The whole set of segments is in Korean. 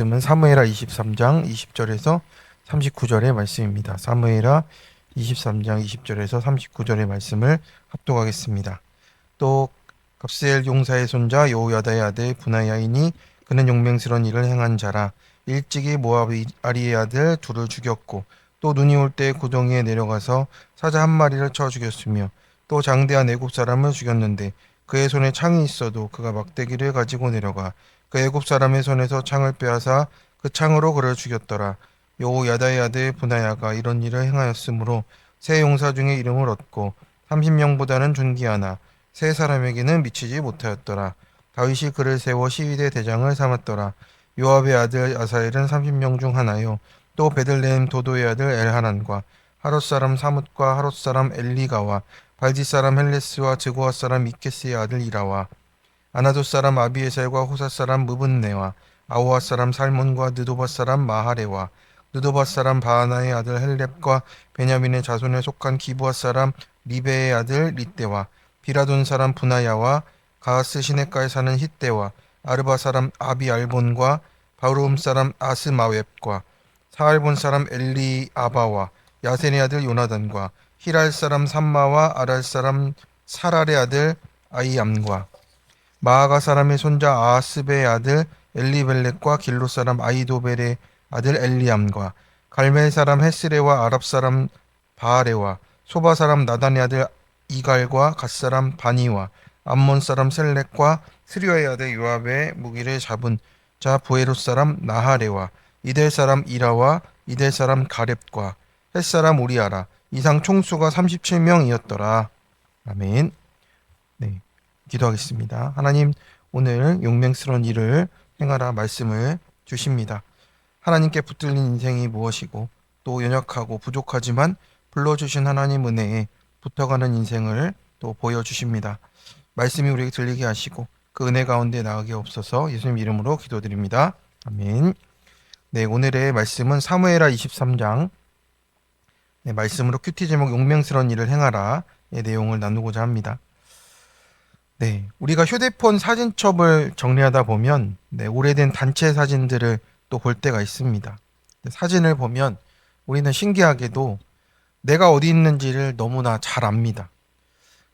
말씀은 사무엘하 23장 20절에서 39절의 말씀입니다. 사무엘하 23장 20절에서 39절의 말씀을 합독하겠습니다. 또 갑스엘 용사의 손자 여호야다의 아들 브나야이니 그는 용맹스러운 일을 행한 자라. 일찍이 모압 아리의 아들 둘을 죽였고 또 눈이 올 때 구덩이에 내려가서 사자 한 마리를 쳐 죽였으며 또 장대한 애굽 사람을 죽였는데 그의 손에 창이 있어도 그가 막대기를 가지고 내려가 그 애굽 사람의 손에서 창을 빼앗아 그 창으로 그를 죽였더라. 여호야다의 아들 브나야가 이런 일을 행하였으므로 세 용사 중에 이름을 얻고 30명보다는 존귀하나 세 사람에게는 미치지 못하였더라. 다윗이 그를 세워 시위대 대장을 삼았더라. 요압의 아들 아사엘은 30명 중 하나요. 또 베들레헴 도도의 아들 엘하난과 하롯 사람 사뭇과 하롯 사람 엘리가와 발디 사람 헬레스와 드고아 사람 이케스의 아들 이라와 아나돗 사람 아비에셀과 호사 사람 무분네와 아오아 사람 살몬과 느도바 사람 마하레와 느도바 사람 바하나의 아들 헬렙과 베냐민의 자손에 속한 기브아 사람 리베의 아들 리떼와 비라돈 사람 분하야와 가하스 시내가에 사는 hit대와 아르바 사람 아비알본과 바루움 사람 아스마웹과 사알본 사람 엘리아바와 야센의 아들 요나단과 히랄 사람 삼마와 아랄 사람 사랄의 아들 아이암과 마아가 사람의 손자 아하스베의 아들 엘리벨렉과 길로 사람 아이도벨의 아들 엘리암과 갈멜 사람 헤스레와 아랍 사람 바아레와 소바 사람 나단의 아들 이갈과 갓 사람 바니와 암몬 사람 셀렉과 스리아의 아들 요압의 무기를 잡은 자 부에롯 사람 나하레와 이델 사람 이라와 이델 사람 가렙과 헷 사람 우리아라. 이상 총수가 37명이었더라. 아멘. 네, 기도하겠습니다. 하나님, 오늘 용맹스러운 일을 행하라 말씀을 주십니다. 하나님께 붙들린 인생이 무엇이고 또 연약하고 부족하지만 불러주신 하나님 은혜에 붙어가는 인생을 또 보여주십니다. 말씀이 우리에게 들리게 하시고 그 은혜 가운데 나가게 없어서 예수님 이름으로 기도드립니다. 아멘. 네, 오늘의 말씀은 사무엘하 23장 말씀으로 큐티 제목 용맹스러운 일을 행하라의 내용을 나누고자 합니다. 네, 우리가 휴대폰 사진첩을 정리하다 보면 오래된 단체 사진들을 또 볼 때가 있습니다. 사진을 보면 우리는 신기하게도 내가 어디 있는지를 너무나 잘 압니다.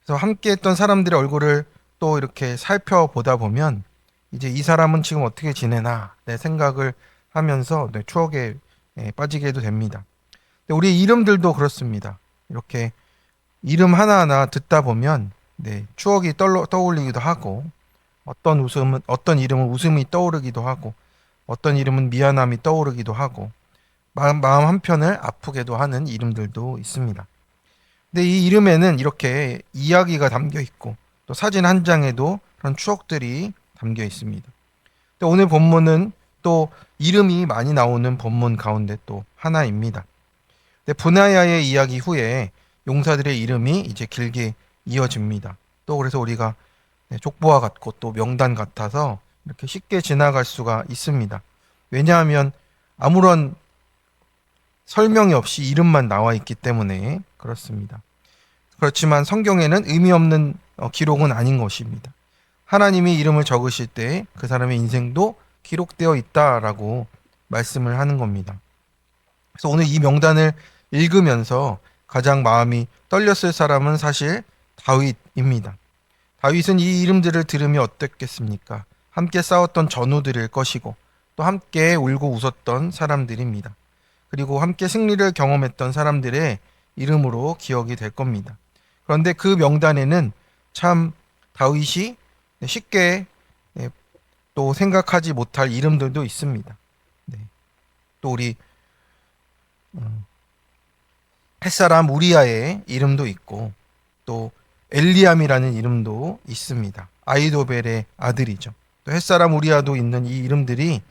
그래서 함께 했던 사람들의 얼굴을 또 이렇게 살펴보다 보면 이제 이 사람은 지금 어떻게 지내나 내 생각을 하면서 추억에 빠지게도 됩니다. 우리 이름들도 그렇습니다. 이렇게 이름 하나하나 듣다 보면 추억이 떠올리기도 하고 어떤 이름은 웃음이 떠오르기도 하고 어떤 이름은 미안함이 떠오르기도 하고 마음 한편을 아프게도 하는 이름들도 있습니다. 근데 이 이름에는 이렇게 이야기가 담겨 있고 또 사진 한 장에도 그런 추억들이 담겨 있습니다. 오늘 본문은 또 이름이 많이 나오는 본문 가운데 또 하나입니다. 브나야의 이야기 후에 용사들의 이름이 이제 길게 이어집니다. 또 그래서 우리가 족보와 같고 또 명단 같아서 이렇게 쉽게 지나갈 수가 있습니다. 왜냐하면 아무런 설명이 없이 이름만 나와 있기 때문에 그렇습니다. 그렇지만 성경에는 의미 없는 기록은 아닌 것입니다. 하나님이 이름을 적으실 때 그 사람의 인생도 기록되어 있다라고 말씀을 하는 겁니다. 그래서 오늘 이 명단을 읽으면서 가장 마음이 떨렸을 사람은 사실 다윗입니다. 다윗은 이 이름들을 들으며 어땠겠습니까? 함께 싸웠던 전우들일 것이고 또 함께 울고 웃었던 사람들입니다. 그리고 함께 승리를 경험했던 사람들의 이름으로 기억이 될 겁니다. 그런데 그 명단에는 참 다윗이 쉽게 또 생각하지 못할 이름들도 있습니다. 또 우리 햇사람 우리아의 이름도 있고 또 엘리암이라는 이름도 있습니다. 아이도벨의 아들이죠. 또 햇사람 우리아도 있는 이 이름들이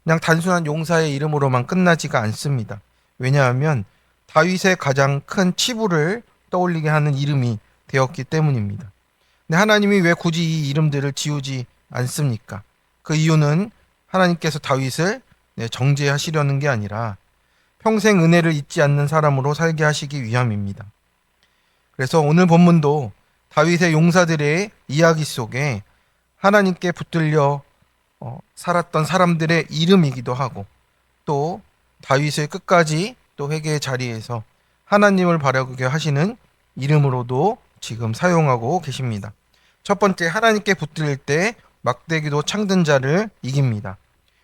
그냥 단순한 용사의 이름으로만 끝나지가 않습니다. 왜냐하면 다윗의 가장 큰 치부를 떠올리게 하는 이름이 되었기 때문입니다. 근데 하나님이 왜 굳이 이 이름들을 지우지 않습니까? 그 이유는 하나님께서 다윗을 정죄하시려는 게 아니라 평생 은혜를 잊지 않는 사람으로 살게 하시기 위함입니다. 그래서 오늘 본문도 다윗의 용사들의 이야기 속에 하나님께 붙들려 살았던 사람들의 이름이기도 하고 또 다윗의 끝까지 또 회개의 자리에서 하나님을 바라보게 하시는 이름으로도 지금 사용하고 계십니다. 첫 번째, 하나님께 붙들 때 막대기도 창든 자를 이깁니다.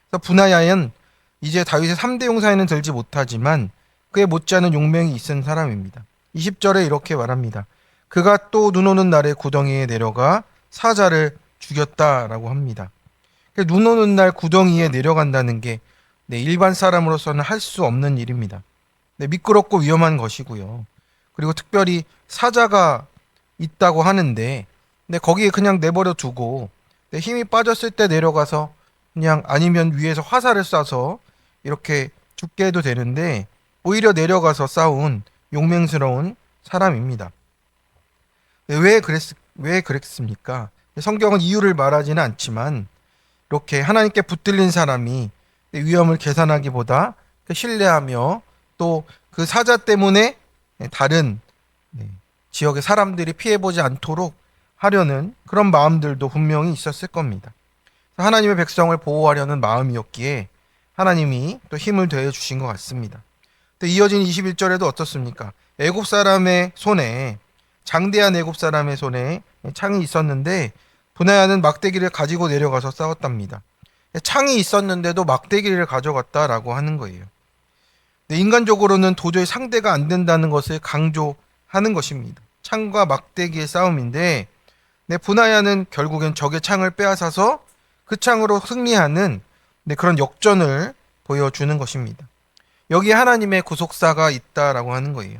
그래서 분하야는 이제 다윗의 3대 용사에는 들지 못하지만 그에 못지않은 용맹이 있은 사람입니다. 20절에 이렇게 말합니다. 그가 또 눈 오는 날에 구덩이에 내려가 사자를 죽였다라고 합니다. 눈 오는 날 구덩이에 내려간다는 게 일반 사람으로서는 할 수 없는 일입니다. 미끄럽고 위험한 것이고요. 그리고 특별히 사자가 있다고 하는데 거기에 그냥 내버려 두고 힘이 빠졌을 때 내려가서 그냥 아니면 위에서 화살을 쏴서 이렇게 죽게 해도 되는데 오히려 내려가서 싸운 용맹스러운 사람입니다. 왜 그랬습니까? 성경은 이유를 말하지는 않지만 이렇게 하나님께 붙들린 사람이 위험을 계산하기보다 신뢰하며 또 그 사자 때문에 다른 지역의 사람들이 피해보지 않도록 하려는 그런 마음들도 분명히 있었을 겁니다. 하나님의 백성을 보호하려는 마음이었기에 하나님이 또 힘을 더해 주신 것 같습니다. 또 이어진 21절에도 어떻습니까? 애굽 사람의 손에 장대한 애굽 사람의 손에 창이 있었는데 분하야는 막대기를 가지고 내려가서 싸웠답니다. 창이 있었는데도 막대기를 가져갔다라고 하는 거예요. 인간적으로는 도저히 상대가 안 된다는 것을 강조하는 것입니다. 창과 막대기의 싸움인데 분하야는 결국엔 적의 창을 빼앗아서 그 창으로 승리하는 그런 역전을 보여주는 것입니다. 여기에 하나님의 구속사가 있다라고 하는 거예요.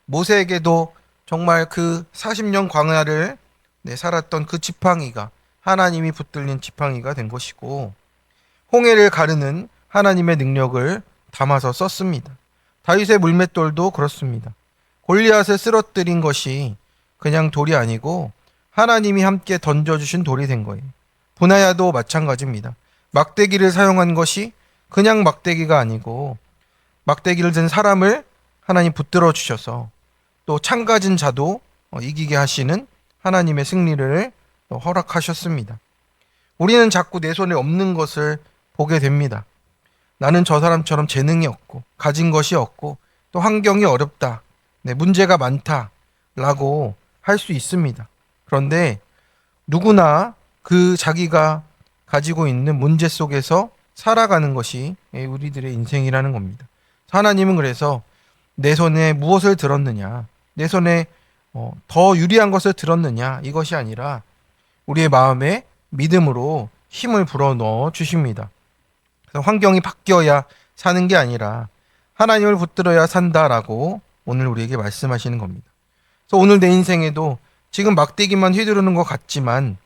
모세에게도 정말 그 40년 광야를 살았던 그 지팡이가 하나님이 붙들린 지팡이가 된 것이고 홍해를 가르는 하나님의 능력을 담아서 썼습니다. 다윗의 물맷돌도 그렇습니다. 골리앗을 쓰러뜨린 것이 그냥 돌이 아니고 하나님이 함께 던져주신 돌이 된 거예요. 분하야도 마찬가지입니다. 막대기를 사용한 것이 그냥 막대기가 아니고 막대기를 든 사람을 하나님 붙들어 주셔서 또 창 가진 자도 이기게 하시는 하나님의 승리를 허락하셨습니다. 우리는 자꾸 내 손에 없는 것을 보게 됩니다. 나는 저 사람처럼 재능이 없고 가진 것이 없고 또 환경이 어렵다. 문제가 많다라고 할 수 있습니다. 그런데 누구나 그 자기가 가지고 있는 문제 속에서 살아가는 것이 우리들의 인생이라는 겁니다. 하나님은 그래서 내 손에 무엇을 들었느냐, 내 손에 더 유리한 것을 들었느냐 이것이 아니라 우리의 마음에 믿음으로 힘을 불어넣어 주십니다. 그래서 환경이 바뀌어야 사는 게 아니라 하나님을 붙들어야 산다라고 오늘 우리에게 말씀하시는 겁니다. 그래서 오늘 내 인생에도 지금 막대기만 휘두르는 것 같지만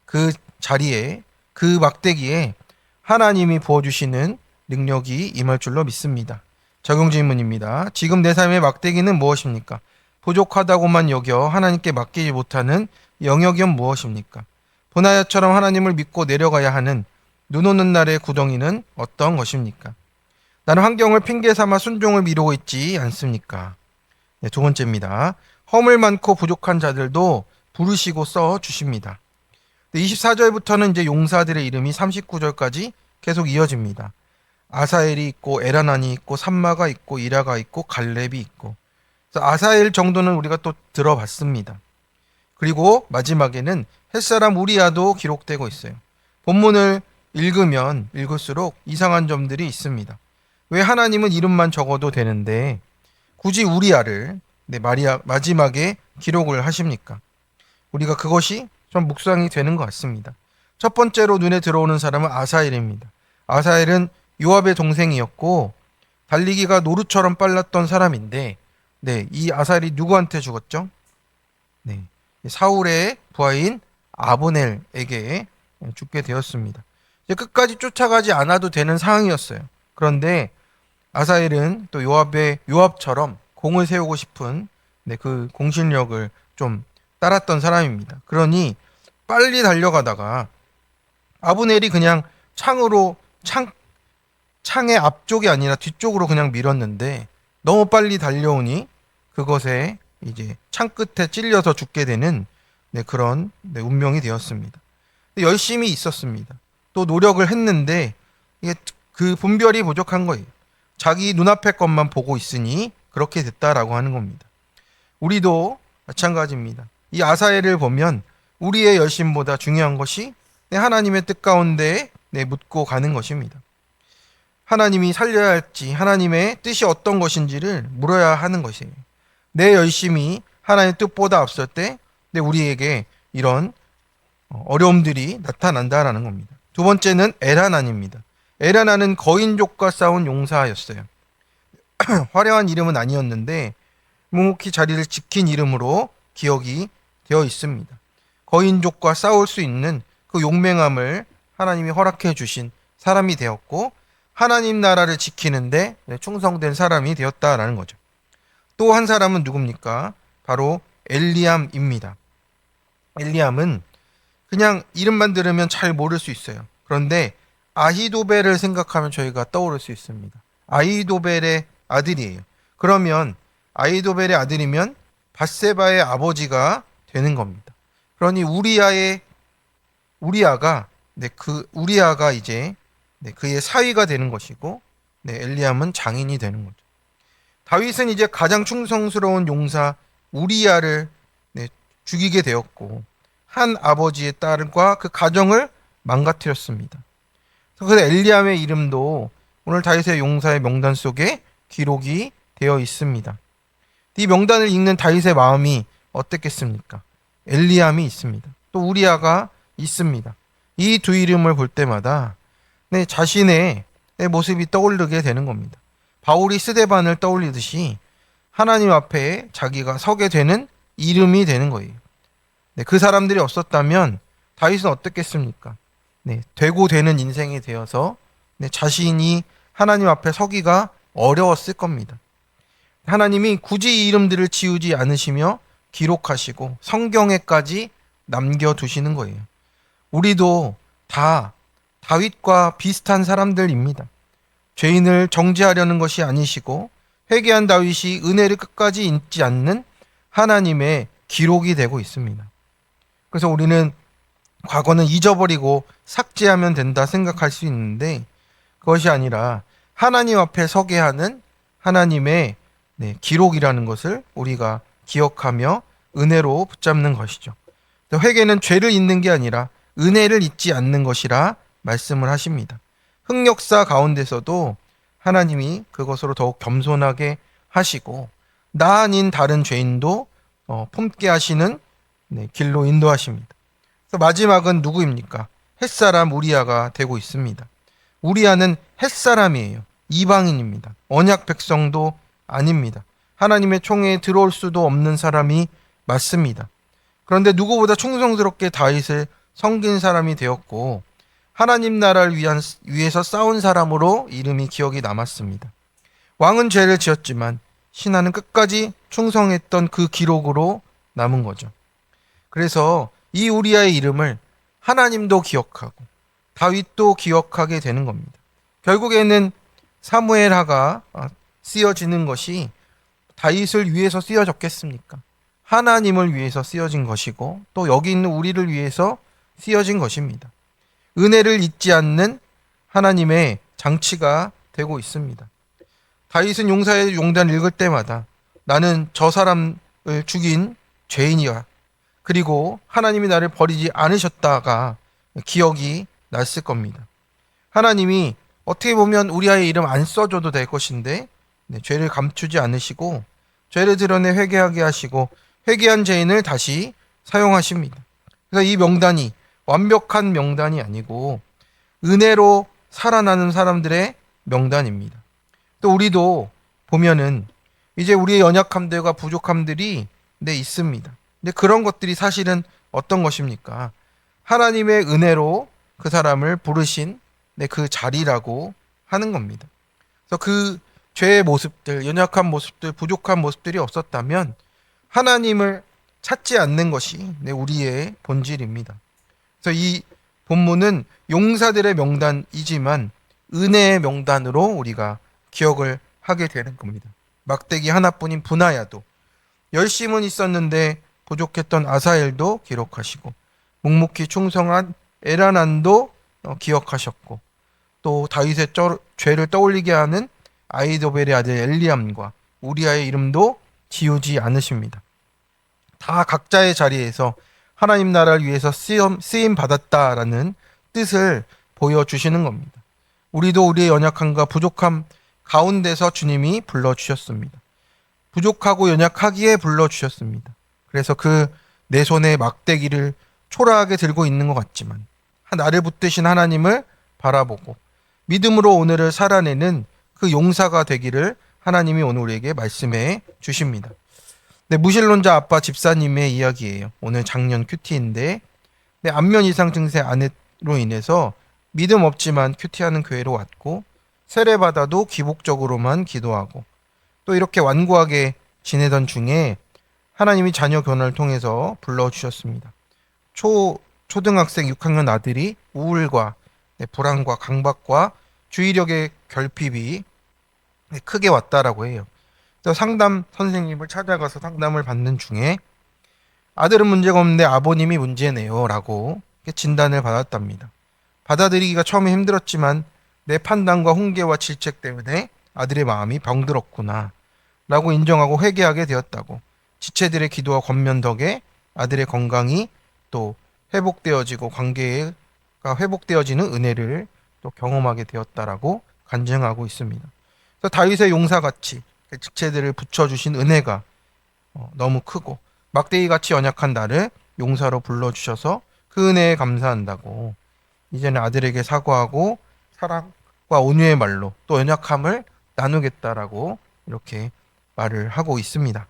그 자리에 그 막대기에 하나님이 부어주시는 능력이 임할 줄로 믿습니다. 적용 질문입니다. 지금 내 삶의 막대기는 무엇입니까? 부족하다고만 여겨 하나님께 맡기지 못하는 영역이 무엇입니까? 분하야처럼 하나님을 믿고 내려가야 하는 눈 오는 날의 구덩이는 어떤 것입니까? 나는 환경을 핑계 삼아 순종을 미루고 있지 않습니까? 두 번째입니다. 허물 많고 부족한 자들도 부르시고 써 주십니다. 24절부터는 이제 용사들의 이름이 39절까지 계속 이어집니다. 아사엘이 있고 에라난이 있고 삼마가 있고 이라가 있고 갈렙이 있고. 그래서 아사엘 정도는 우리가 또 들어봤습니다. 그리고 마지막에는 햇사람 우리야도 기록되고 있어요. 본문을 읽으면 읽을수록 이상한 점들이 있습니다. 왜 하나님은 이름만 적어도 되는데 굳이 우리야를 마지막에 기록을 하십니까? 우리가 그것이 좀 묵상이 되는 것 같습니다. 첫 번째로 눈에 들어오는 사람은 아사엘입니다. 아사엘은 요압의 동생이었고 달리기가 노루처럼 빨랐던 사람인데 이 아사엘이 누구한테 죽었죠? 사울의 부하인 아브넬에게 죽게 되었습니다. 이제 끝까지 쫓아가지 않아도 되는 상황이었어요. 그런데 아사엘은 또 요압처럼 공을 세우고 싶은 그 공신력을 좀 따랐던 사람입니다. 그러니 빨리 달려가다가 아브넬이 그냥 창의 앞쪽이 아니라 뒤쪽으로 그냥 밀었는데 너무 빨리 달려오니 그것에 이제 창 끝에 찔려서 죽게 되는 그런 운명이 되었습니다. 열심히 있었습니다. 또 노력을 했는데 이게 그 분별이 부족한 거예요. 자기 눈앞의 것만 보고 있으니 그렇게 됐다라고 하는 겁니다. 우리도 마찬가지입니다. 이 아사엘을 보면 우리의 열심보다 중요한 것이 하나님의 뜻 가운데 묻고 가는 것입니다. 하나님이 살려야 할지 하나님의 뜻이 어떤 것인지를 물어야 하는 것이에요. 내 열심이 하나님의 뜻보다 앞설 때 우리에게 이런 어려움들이 나타난다라는 겁니다. 두 번째는 엘하나입니다. 엘하나는 거인족과 싸운 용사였어요. 화려한 이름은 아니었는데 묵묵히 자리를 지킨 이름으로 기억이 되어 있습니다. 거인족과 싸울 수 있는 그 용맹함을 하나님이 허락해 주신 사람이 되었고 하나님 나라를 지키는데 충성된 사람이 되었다라는 거죠. 또 한 사람은 누굽니까? 바로 엘리암입니다. 엘리암은 그냥 이름만 들으면 잘 모를 수 있어요. 그런데 아히도벨을 생각하면 저희가 떠오를 수 있습니다. 아히도벨의 아들이에요. 그러면 아히도벨의 아들이면 밧세바의 아버지가 되는 겁니다. 그러니 우리아가 이제 그의 사위가 되는 것이고 엘리암은 장인이 되는 거죠. 다윗은 이제 가장 충성스러운 용사 우리아를 죽이게 되었고 한 아버지의 딸과 그 가정을 망가뜨렸습니다. 그래서 엘리암의 이름도 오늘 다윗의 용사의 명단 속에 기록이 되어 있습니다. 이 명단을 읽는 다윗의 마음이 어땠겠습니까? 엘리암이 있습니다. 또 우리아가 있습니다. 이 두 이름을 볼 때마다 자신의 모습이 떠오르게 되는 겁니다. 바울이 스데반을 떠올리듯이 하나님 앞에 자기가 서게 되는 이름이 되는 거예요. 그 사람들이 없었다면 다윗은 어떻겠습니까? 되고 되는 인생이 되어서 자신이 하나님 앞에 서기가 어려웠을 겁니다. 하나님이 굳이 이 이름들을 지우지 않으시며 기록하시고 성경에까지 남겨두시는 거예요. 우리도 다 다윗과 비슷한 사람들입니다. 죄인을 정죄하려는 것이 아니시고 회개한 다윗이 은혜를 끝까지 잊지 않는 하나님의 기록이 되고 있습니다. 그래서 우리는 과거는 잊어버리고 삭제하면 된다 생각할 수 있는데 그것이 아니라 하나님 앞에 서게 하는 하나님의 기록이라는 것을 우리가 기억하며 은혜로 붙잡는 것이죠. 회개는 죄를 잊는 게 아니라 은혜를 잊지 않는 것이라 말씀을 하십니다. 흑역사 가운데서도 하나님이 그것으로 더욱 겸손하게 하시고 나 아닌 다른 죄인도 품게 하시는 길로 인도하십니다. 그래서 마지막은 누구입니까? 햇사람 우리아가 되고 있습니다. 우리아는 햇사람이에요. 이방인입니다. 언약 백성도 아닙니다. 하나님의 총회에 들어올 수도 없는 사람이 맞습니다. 그런데 누구보다 충성스럽게 다윗을 섬긴 사람이 되었고 하나님 나라를 위해서 싸운 사람으로 이름이 기억이 남았습니다. 왕은 죄를 지었지만 신하는 끝까지 충성했던 그 기록으로 남은 거죠. 그래서 이 우리아의 이름을 하나님도 기억하고 다윗도 기억하게 되는 겁니다. 결국에는 사무엘하가 쓰여지는 것이 다윗을 위해서 쓰여졌겠습니까? 하나님을 위해서 쓰여진 것이고 또 여기 있는 우리를 위해서 쓰여진 것입니다. 은혜를 잊지 않는 하나님의 장치가 되고 있습니다. 다윗은 용사의 용단을 읽을 때마다 나는 저 사람을 죽인 죄인이야. 그리고 하나님이 나를 버리지 않으셨다가 기억이 났을 겁니다. 하나님이 어떻게 보면 우리아의 이름 안 써줘도 될 것인데 죄를 감추지 않으시고 죄를 드러내 회개하게 하시고 회개한 죄인을 다시 사용하십니다. 그래서 이 명단이 완벽한 명단이 아니고 은혜로 살아나는 사람들의 명단입니다. 또 우리도 보면은 이제 우리의 연약함들과 부족함들이 있습니다. 근데 그런 것들이 사실은 어떤 것입니까? 하나님의 은혜로 그 사람을 부르신 그 자리라고 하는 겁니다. 그래서 그 죄의 모습들, 연약한 모습들, 부족한 모습들이 없었다면 하나님을 찾지 않는 것이 우리의 본질입니다. 그래서 이 본문은 용사들의 명단이지만 은혜의 명단으로 우리가 기억을 하게 되는 겁니다. 막대기 하나뿐인 분하야도 열심은 있었는데 부족했던 아사엘도 기록하시고 묵묵히 충성한 에라난도 기억하셨고, 또 다윗의 죄를 떠올리게 하는 아이도벨의 아들 엘리암과 우리아의 이름도 지우지 않으십니다. 다 각자의 자리에서 하나님 나라를 위해서 쓰임 받았다라는 뜻을 보여주시는 겁니다. 우리도 우리의 연약함과 부족함 가운데서 주님이 불러주셨습니다. 부족하고 연약하기에 불러주셨습니다. 그래서 그 내 손에 막대기를 초라하게 들고 있는 것 같지만 나를 붙드신 하나님을 바라보고 믿음으로 오늘을 살아내는 그 용사가 되기를 하나님이 오늘 우리에게 말씀해 주십니다. 네, 무신론자 아빠 집사님의 이야기예요. 오늘 작년 큐티인데 안면 이상 증세 아내로 인해서 믿음 없지만 큐티하는 교회로 왔고 세례받아도 기복적으로만 기도하고 또 이렇게 완고하게 지내던 중에 하나님이 자녀 교환을 통해서 불러주셨습니다. 초등학생 6학년 아들이 우울과 불안과 강박과 주의력의 결핍이 크게 왔다라고 해요. 그래서 상담 선생님을 찾아가서 상담을 받는 중에 아들은 문제가 없는데 아버님이 문제네요 라고 진단을 받았답니다. 받아들이기가 처음에 힘들었지만 내 판단과 훈계와 질책 때문에 아들의 마음이 병들었구나 라고 인정하고 회개하게 되었다고, 지체들의 기도와 권면 덕에 아들의 건강이 또 회복되어지고 관계가 회복되어지는 은혜를 또 경험하게 되었다라고 간증하고 있습니다. 그래서 다윗의 용사같이 직체들을 붙여주신 은혜가 너무 크고 막대기같이 연약한 나를 용사로 불러주셔서 그 은혜에 감사한다고, 이제는 아들에게 사과하고 사랑과 온유의 말로 또 연약함을 나누겠다라고 이렇게 말을 하고 있습니다.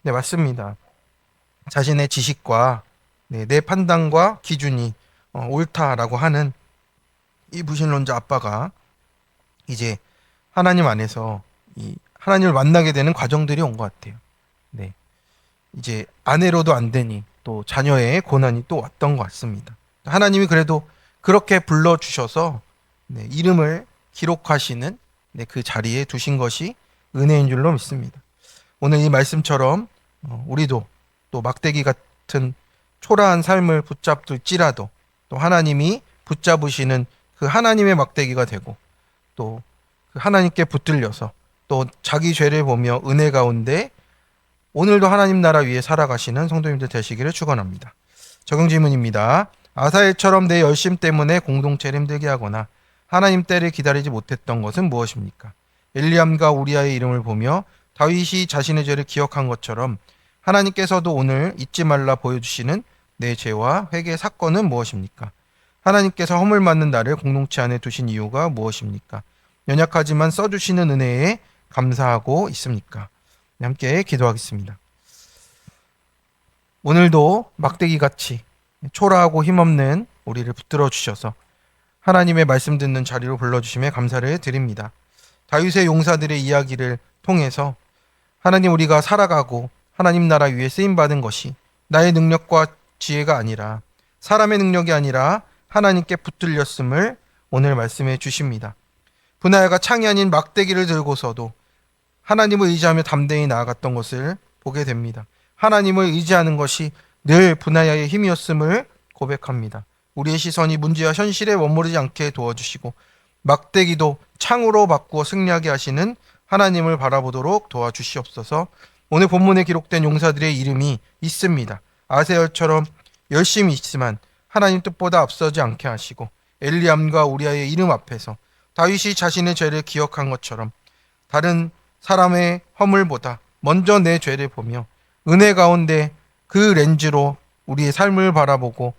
네, 맞습니다. 자신의 지식과 내 판단과 기준이 옳다라고 하는 이 무신론자 아빠가 이제 하나님 안에서 이 하나님을 만나게 되는 과정들이 온 것 같아요. 네, 이제 아내로도 안 되니 또 자녀의 고난이 또 왔던 것 같습니다. 하나님이 그래도 그렇게 불러주셔서 이름을 기록하시는 그 자리에 두신 것이 은혜인 줄로 믿습니다. 오늘 이 말씀처럼 우리도 또 막대기 같은 초라한 삶을 붙잡을지라도 또 하나님이 붙잡으시는 그 하나님의 막대기가 되고 또 그 하나님께 붙들려서 또 자기 죄를 보며 은혜 가운데 오늘도 하나님 나라 위에 살아가시는 성도님들 되시기를 축원합니다. 적용 질문입니다. 아사엘처럼 내 열심 때문에 공동체를 힘들게 하거나 하나님 때를 기다리지 못했던 것은 무엇입니까? 엘리암과 우리아의 이름을 보며 다윗이 자신의 죄를 기억한 것처럼 하나님께서도 오늘 잊지 말라 보여주시는 내 죄와 회개 사건은 무엇입니까? 하나님께서 허물 맞는 나를 공동체 안에 두신 이유가 무엇입니까? 연약하지만 써주시는 은혜에 감사하고 있습니까? 함께 기도하겠습니다. 오늘도 막대기같이 초라하고 힘없는 우리를 붙들어 주셔서 하나님의 말씀 듣는 자리로 불러주심에 감사를 드립니다. 다윗의 용사들의 이야기를 통해서 하나님, 우리가 살아가고 하나님 나라 위에 쓰임받은 것이 나의 능력과 지혜가 아니라 사람의 능력이 아니라 하나님께 붙들렸음을 오늘 말씀해 주십니다. 분하야가 창이 아닌 막대기를 들고서도 하나님을 의지하며 담대히 나아갔던 것을 보게 됩니다. 하나님을 의지하는 것이 늘 분하야의 힘이었음을 고백합니다. 우리의 시선이 문제와 현실에 머무르지 않게 도와주시고 막대기도 창으로 바꾸어 승리하게 하시는 하나님을 바라보도록 도와주시옵소서. 오늘 본문에 기록된 용사들의 이름이 있습니다. 아세열처럼 열심히 있지만 하나님 뜻보다 앞서지 않게 하시고 엘리암과 우리아의 이름 앞에서 다윗이 자신의 죄를 기억한 것처럼 다른 사람의 허물보다 먼저 내 죄를 보며 은혜 가운데 그 렌즈로 우리의 삶을 바라보고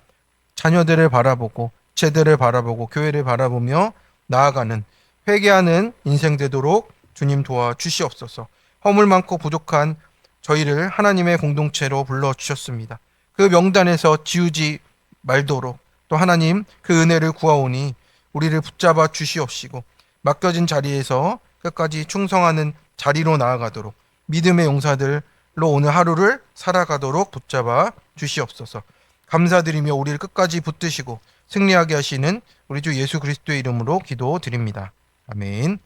자녀들을 바라보고 제들을 바라보고 교회를 바라보며 나아가는 회개하는 인생 되도록 주님 도와주시옵소서. 허물 많고 부족한 저희를 하나님의 공동체로 불러주셨습니다. 그 명단에서 지우지 말도록 또 하나님 그 은혜를 구하오니 우리를 붙잡아 주시옵시고 맡겨진 자리에서 끝까지 충성하는 자리로 나아가도록 믿음의 용사들로 오늘 하루를 살아가도록 붙잡아 주시옵소서. 감사드리며 우리를 끝까지 붙드시고 승리하게 하시는 우리 주 예수 그리스도의 이름으로 기도드립니다. 아멘.